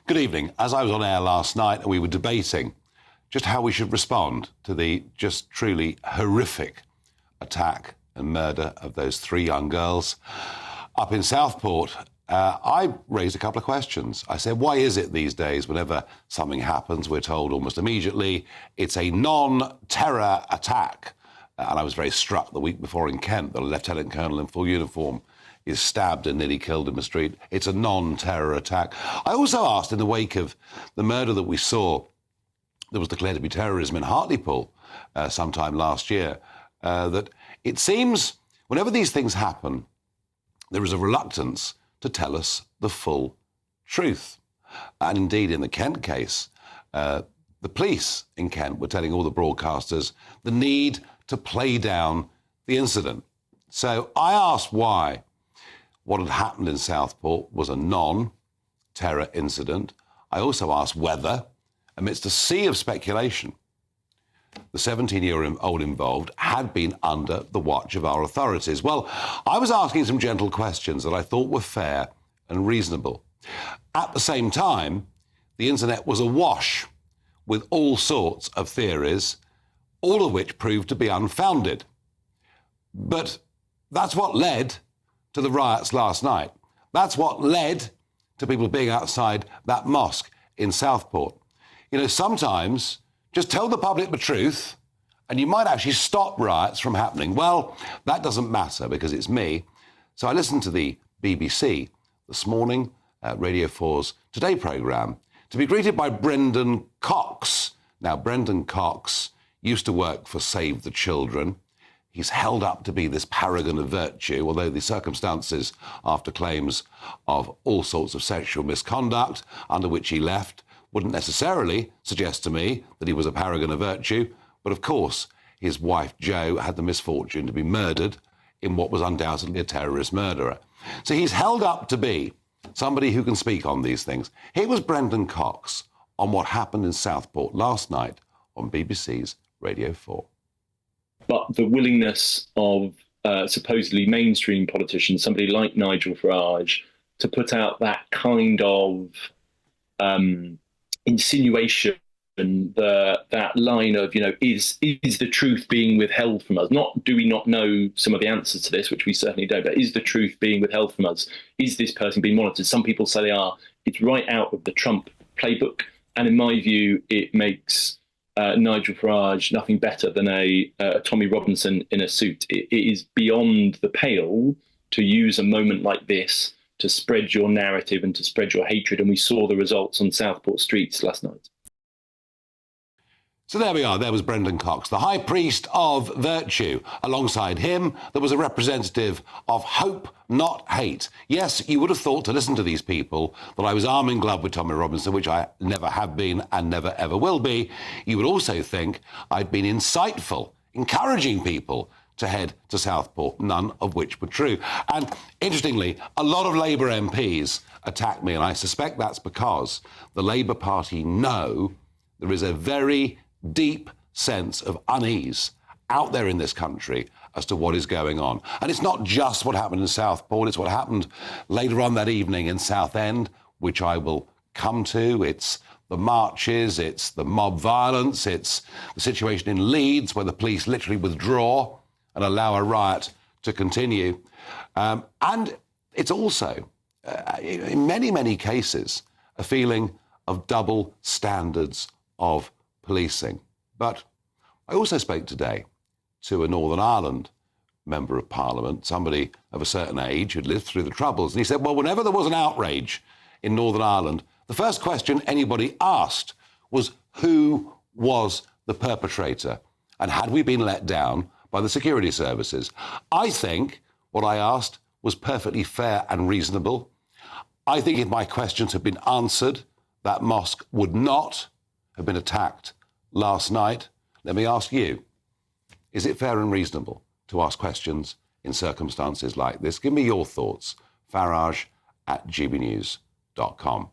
Good evening. As I was on air last night, we were debating just how we should respond to the just truly horrific attack and murder of those 3 young girls up in Southport. I raised a couple of questions. I said, why is it these days, whenever something happens, we're told almost immediately it's a non-terror attack? And I was very struck the week before in Kent that a lieutenant colonel in full uniform is stabbed and nearly killed in the street. It's a non-terror attack. I also asked, in the wake of the murder that we saw that was declared to be terrorism in Hartlepool sometime last year, that it seems whenever these things happen, there is a reluctance to tell us the full truth. And indeed, in the Kent case, the police in Kent were telling all the broadcasters the need to play down the incident. So I asked why what had happened in Southport was a non-terror incident. I also asked whether, amidst a sea of speculation, the 17-year-old involved had been under the watch of our authorities. Well, I was asking some gentle questions that I thought were fair and reasonable. At the same time, the internet was awash with all sorts of theories, all of which proved to be unfounded. But that's what led to the riots last night. That's what led to people being outside that mosque in Southport. You know, sometimes just tell the public the truth and you might actually stop riots from happening. Well, that doesn't matter because it's me. So I listened to the BBC this morning, Radio 4's Today programme, to be greeted by Brendan Cox. Now, Brendan Cox used to work for Save the Children. He's held up to be this paragon of virtue, although the circumstances after claims of all sorts of sexual misconduct under which he left wouldn't necessarily suggest to me that he was a paragon of virtue. But of course, his wife Jo had the misfortune to be murdered in what was undoubtedly a terrorist murderer. So he's held up to be somebody who can speak on these things. Here was Brendan Cox on what happened in Southport last night on BBC's Radio 4. But the willingness of supposedly mainstream politicians, somebody like Nigel Farage, to put out that kind of insinuation, that line of, you know, is the truth being withheld from us? Not do we not know some of the answers to this, which we certainly don't, but is the truth being withheld from us? Is this person being monitored? Some people say they are. It's right out of the Trump playbook. And in my view, it makes Nigel Farage nothing better than a Tommy Robinson in a suit. It is beyond the pale to use a moment like this to spread your narrative and to spread your hatred. And we saw the results on Southport streets last night. So there we are. There was Brendan Cox, the high priest of virtue. Alongside him, there was a representative of hope, not hate. Yes, you would have thought, to listen to these people, that I was arm in glove with Tommy Robinson, which I never have been and never ever will be. You would also think I'd been insightful, encouraging people to head to Southport, none of which were true. And interestingly, a lot of Labour MPs attacked me, and I suspect that's because the Labour Party know there is a very deep sense of unease out there in this country as to what is going on. And it's not just what happened in Southport, it's what happened later on that evening in Southend, which I will come to. It's the marches, it's the mob violence, it's the situation in Leeds where the police literally withdraw and allow a riot to continue. And it's also, in many, many cases, a feeling of double standards of policing. But I also spoke today to a Northern Ireland Member of Parliament, somebody of a certain age who'd lived through the Troubles, and he said, well, whenever there was an outrage in Northern Ireland, the first question anybody asked was who was the perpetrator and had we been let down by the security services? I think what I asked was perfectly fair and reasonable. I think if my questions had been answered, that mosque would not have been attacked last night. Let me ask you, is it fair and reasonable to ask questions in circumstances like this? Give me your thoughts. Farage@gbnews.com.